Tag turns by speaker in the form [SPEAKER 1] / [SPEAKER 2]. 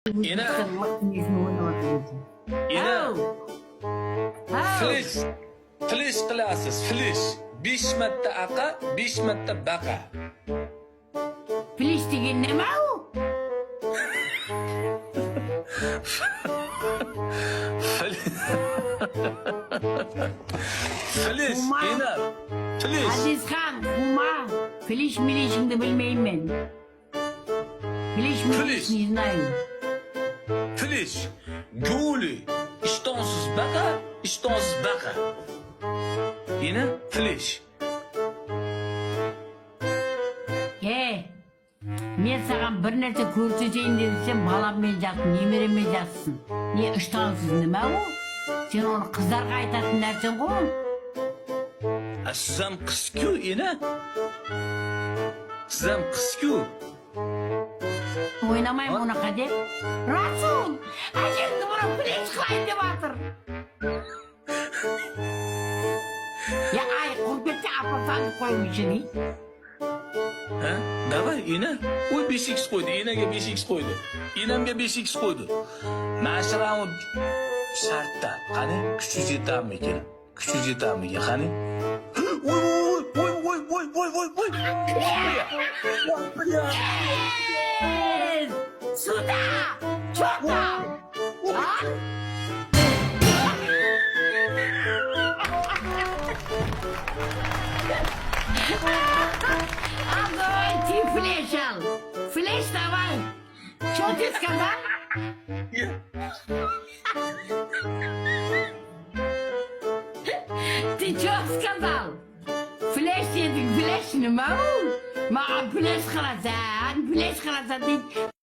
[SPEAKER 1] Yine flash kılasız flash. 5 marta aqa, 5 marta baqa.
[SPEAKER 2] Filiş degan nima u?
[SPEAKER 1] Flash, yine flash.
[SPEAKER 2] Azizxon, Huma, filiş milişini bilmayman. Filiş milişini знаю.
[SPEAKER 1] Flash, guli, iştahsız baqa, iştahsız baqa. Yine flash.
[SPEAKER 2] Men sagan bir narsa ko'rsatayin desem balamмен жатсын, немереммен жатсын. Ne ishtonsiz nima u? Sen onu qizlarga aytатын narsan ku?
[SPEAKER 1] Siz ham qiz-ku, yine. Siz ham qiz-ku.
[SPEAKER 2] O'ynamayman unaqa deb. Rasul, ajangni buni filish qilayin debatir. Ya ay qurbatga apatan qo'ymishini.
[SPEAKER 1] Ha? Davay yine. Oy 5x koydu. Yinege 5x koydu. Yinemge 5x koydu. Maşrağı şartta. Hani küçük yetam ekan. Küçük yetam ekan. Hani. Oy oy oy oy oy oy oy oy.
[SPEAKER 2] Suda! Çorba! Ha? Давай, ты флеш ал. Флеш давай. Что ты сказал? Ты что сказал? Флеш едик, флеш не могу. Маған флеш қыласаң, флеш қыласаң дейді.